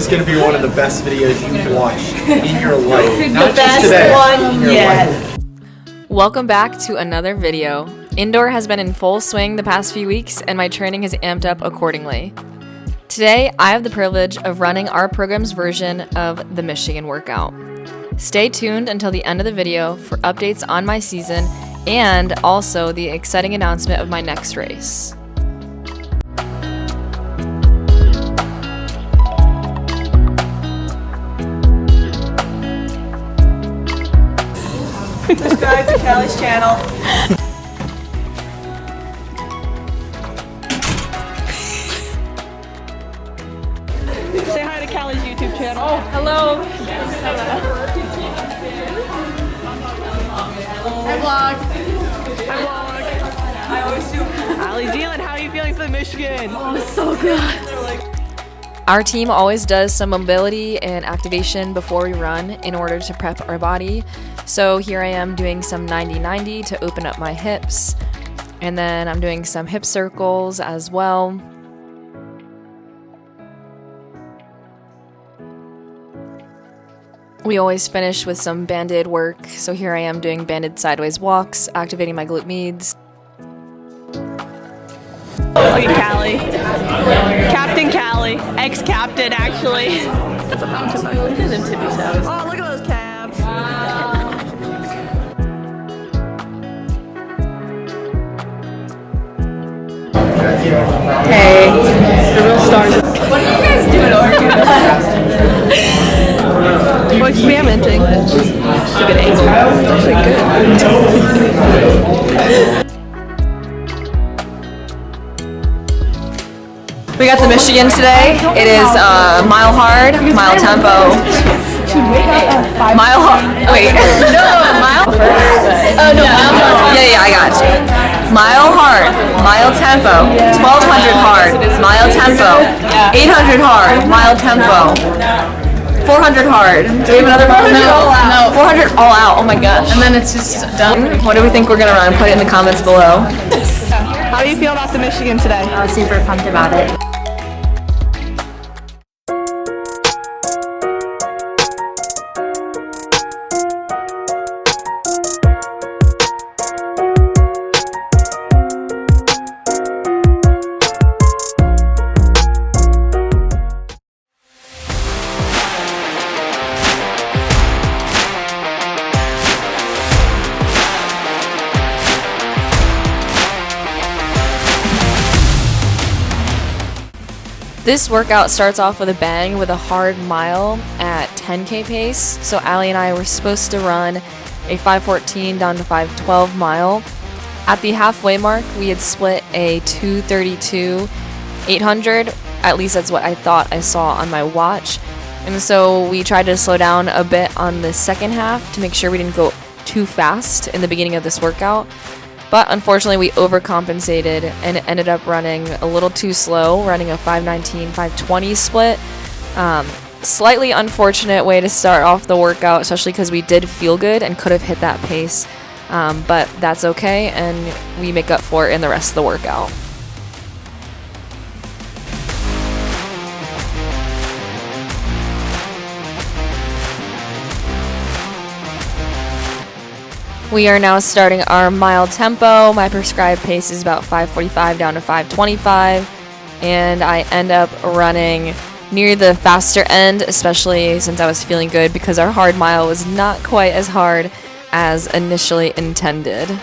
going to be one of the best videos you've watched in your life. Not The best today, one yet. Welcome back to another video. Indoor has been in full swing the past few weeks and my training has amped up accordingly. Today, I have the privilege of running our program's version of the Michigan workout. Stay tuned until the end of the video for updates on my season and also the exciting announcement of my next race. Subscribe to Kelly's channel. Say hi to Kelly's YouTube channel. Oh, hello. Hi vlog. Hi vlog. I always do. Allie Zealand, how are you feeling for Michigan? Oh, it's so good. Our team always does some mobility and activation before we run in order to prep our body. So here I am doing some 90-90 to open up my hips. And then I'm doing some hip circles as well. We always finish with some banded work. So here I am doing banded sideways walks, activating my glute medius. Look at Callie. Captain Callie. Ex-captain, actually. Look at them tippy toes. Oh, look at those calves. Hey, The real stars. What are you guys doing over here? We're experimenting. It's a good angle. It's actually good. we got the Michigan today. It is mile hard, mile tempo. Mile hard. Wait. No, mile first. Oh no, mile hard. Yeah, I got you. Mile hard, mile tempo. 1200 hard, mile tempo. 800 hard, mile tempo. 400 hard. Do we have another one? No. 400 all out. Oh my gosh. And then it's just done. What do we think we're gonna run? Put it in the comments below. How do you feel about the Michigan today? I was super pumped about it. This workout starts off with a bang with a hard mile at 10K pace. So Allie and I were supposed to run a 5:14 down to 5:12 mile. At the halfway mark, we had split a 2:32 800. At least that's what I thought I saw on my watch. And so we tried to slow down a bit on the second half to make sure we didn't go too fast in the beginning of this workout. But unfortunately, we overcompensated and ended up running a little too slow, running a 5:19, 5:20 split. Slightly unfortunate way to start off the workout, especially because we did feel good and could have hit that pace. But that's okay, and we make up for it in the rest of the workout. We are now starting our mile tempo. My prescribed pace is about 5:45 down to 5:25, and I end up running near the faster end, especially since I was feeling good because our hard mile was not quite as hard as initially intended.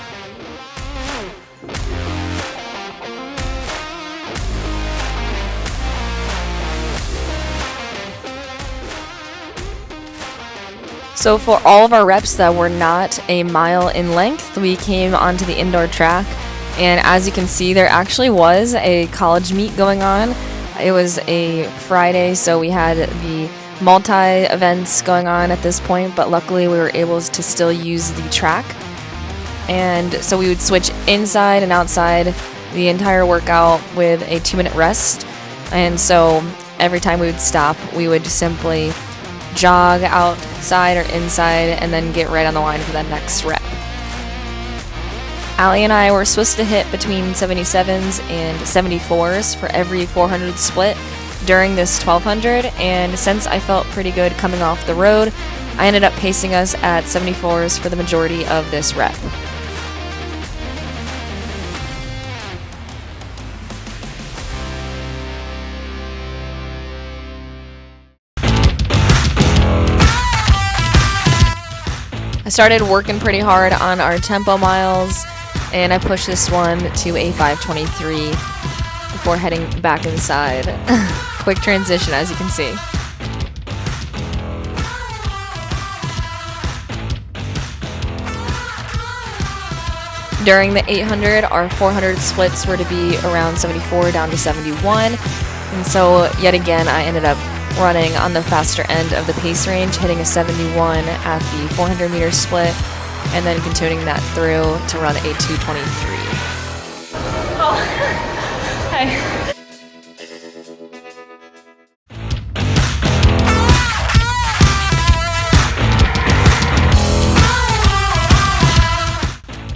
So for all of our reps that were not a mile in length, we came onto the indoor track, and as you can see, there actually was a college meet going on. It was a Friday, so we had the multi-events going on at this point, but luckily we were able to still use the track. And so we would switch inside and outside the entire workout with a 2-minute rest. And so every time we would stop, we would simply jog outside or inside and then get right on the line for that next rep. Allie and I were supposed to hit between 77s and 74s for every 400 split, during this 1200, and since I felt pretty good coming off the road, I ended up pacing us at 74s for the majority of this rep. I started working pretty hard on our tempo miles, and I pushed this one to a 5:23 before heading back inside. Quick transition, as you can see. During the 800, our 400 splits were to be around 74 down to 71, and so yet again I ended up running on the faster end of the pace range, hitting a 71 at the 400 meter split, and then continuing that through to run a 2:23. Oh, hey.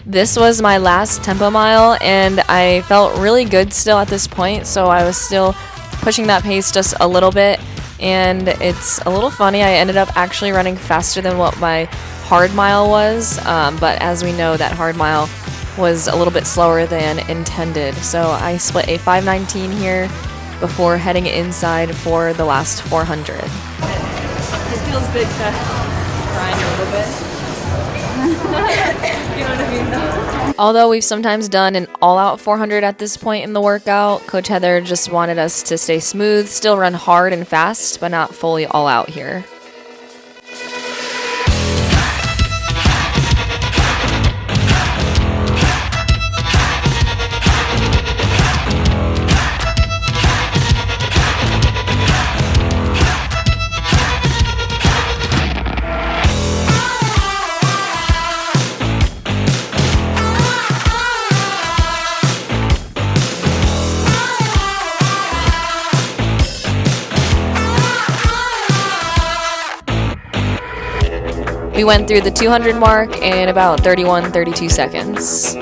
This was my last tempo mile, and I felt really good still at this point, so I was still pushing that pace just a little bit. And it's a little funny, I ended up actually running faster than what my hard mile was, but as we know, that hard mile was a little bit slower than intended. So I split a 5:19 here before heading inside for the last 400. It feels good to grind a little bit. You know what I mean, though? Although we've sometimes done an all-out 400 at this point in the workout, Coach Heather just wanted us to stay smooth, still run hard and fast, but not fully all out here. We went through the 200 mark in about 32 seconds.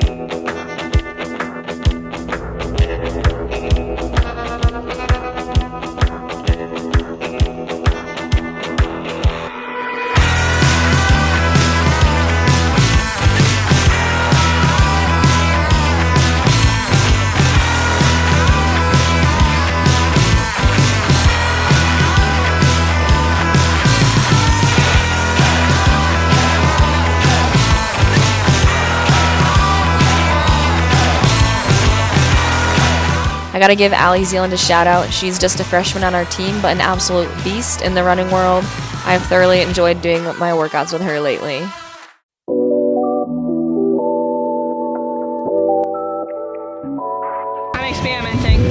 I gotta give Allie Zealand a shout out. She's just a freshman on our team, but an absolute beast in the running world. I've thoroughly enjoyed doing my workouts with her lately. I'm experimenting.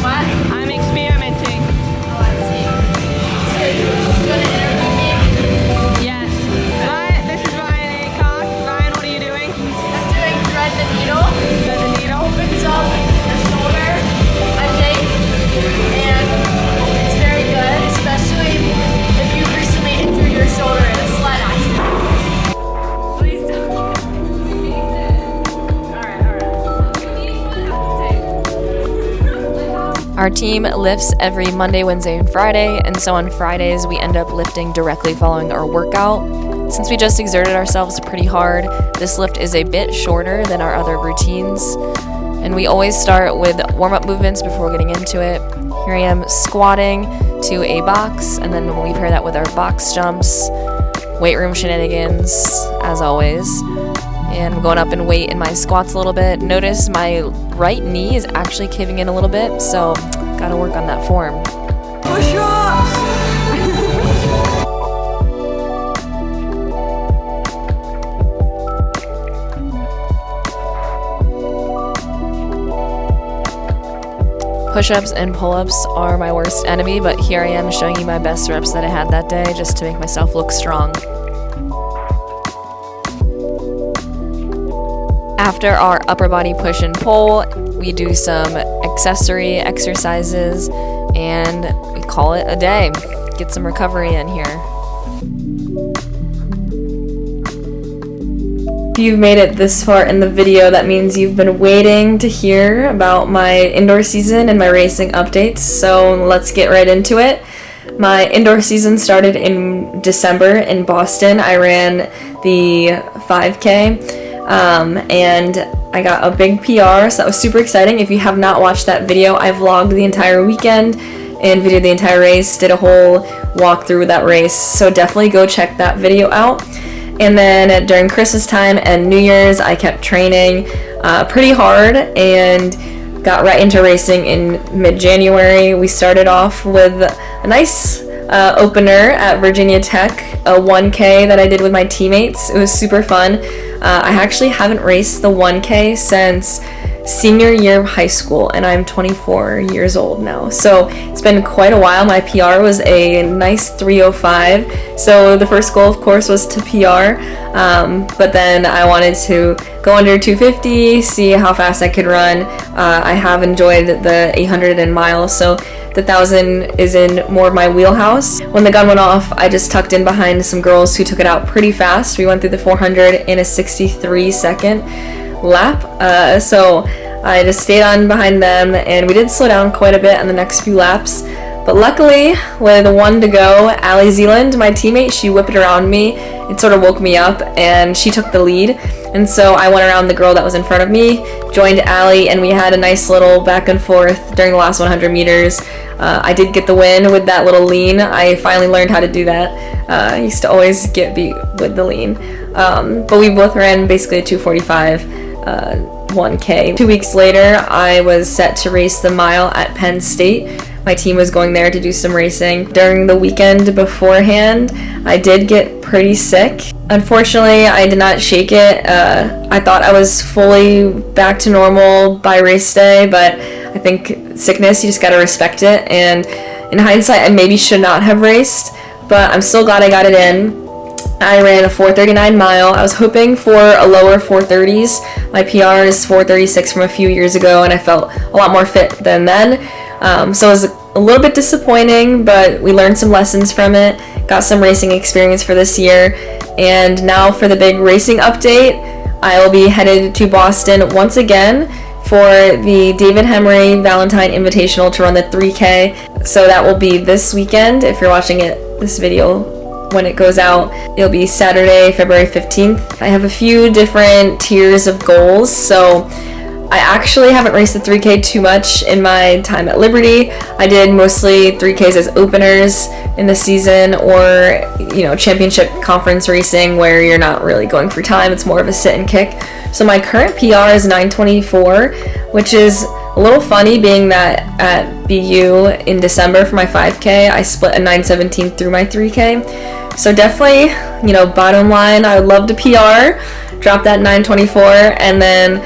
What? I'm experimenting. Yes. Ryan, this is Ryan Acock. Ryan, what are you doing? I'm doing thread the needle. Thread the needle. Opens up your shoulder, I think, and it's very good, especially if you've recently injured your shoulder in a sled accident. Please don't. Alright. Our team lifts every Monday, Wednesday, and Friday, and so on Fridays we end up lifting directly following our workout. Since we just exerted ourselves pretty hard, this lift is a bit shorter than our other routines. And we always start with warm-up movements before getting into it. Here I am squatting to a box, and then we pair that with our box jumps, weight room shenanigans, as always. And I'm going up in weight in my squats a little bit. Notice my right knee is actually caving in a little bit, so gotta work on that form. Push-ups! Push-ups and pull-ups are my worst enemy, but here I am showing you my best reps that I had that day just to make myself look strong. After our upper body push and pull, we do some accessory exercises and we call it a day. Get some recovery in here. If you've made it this far in the video, that means you've been waiting to hear about my indoor season and my racing updates, so let's get right into it. My indoor season started in December in Boston. I ran the 5K, and I got a big PR, so that was super exciting. If you have not watched that video, I vlogged the entire weekend and videoed the entire race, did a whole walkthrough with that race, so definitely go check that video out. And then during Christmas time and New Year's, I kept training pretty hard and got right into racing in mid-January. We started off with a nice opener at Virginia Tech, a 1K that I did with my teammates. It was super fun. I actually haven't raced the 1K since senior year of high school, and I'm 24 years old now, so it's been quite a while. My PR was a nice 3:05, so the first goal of course was to PR, but then I wanted to go under 250, see how fast I could run. I have enjoyed the 800 and miles, so the 1,000 is in more of my wheelhouse. When the gun went off, I just tucked in behind some girls who took it out pretty fast. We went through the 400 in a 63-second lap, so I just stayed on behind them, and we did slow down quite a bit on the next few laps, but luckily with 1 to go, Allie Zealand, my teammate, she whipped around me. It sort of woke me up, and she took the lead, and so I went around the girl that was in front of me, joined Allie, and we had a nice little back and forth during the last 100 meters. I did get the win with that little lean. I finally learned how to do that. I used to always get beat with the lean, but we both ran basically a 2:45 1K. 2 weeks later, I was set to race the mile at Penn State. My team was going there to do some racing. During the weekend beforehand, I did get pretty sick. Unfortunately, I did not shake it. I thought I was fully back to normal by race day, but I think sickness, you just gotta respect it. And in hindsight, I maybe should not have raced, but I'm still glad I got it in. I ran a 4:39 mile. I was hoping for a lower 4:30s. My PR is 4:36 from a few years ago, and I felt a lot more fit than then. So it was a little bit disappointing, but we learned some lessons from it, got some racing experience for this year, and now for the big racing update, I will be headed to Boston once again for the David Hemry Valentine Invitational to run the 3K. So that will be this weekend. If you're watching this video when it goes out, it'll be Saturday, February 15th. I have a few different tiers of goals, so I actually haven't raced the 3K too much in my time at Liberty. I did mostly 3Ks as openers in the season, or championship conference racing where you're not really going for time, it's more of a sit and kick. So my current PR is 9:24, which is a little funny being that at BU in December for my 5K, I split a 9:17 through my 3K. So definitely, bottom line, I would love to PR, drop that 9:24, and then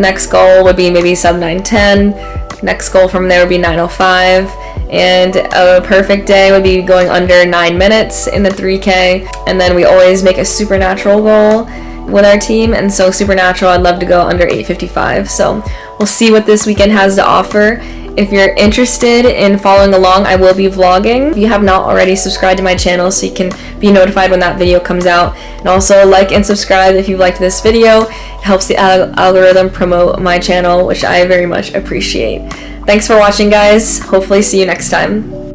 next goal would be maybe sub 9:10. Next goal from there would be 9:05, and a perfect day would be going under 9 minutes in the 3K. And then we always make a supernatural goal with our team, and so supernatural, I'd love to go under 8:55. So we'll see what this weekend has to offer. If you're interested in following along, I will be vlogging. If you have not already, subscribe to my channel so you can be notified when that video comes out. And also like and subscribe if you liked this video. It helps the algorithm promote my channel, which I very much appreciate. Thanks for watching, guys. Hopefully see you next time.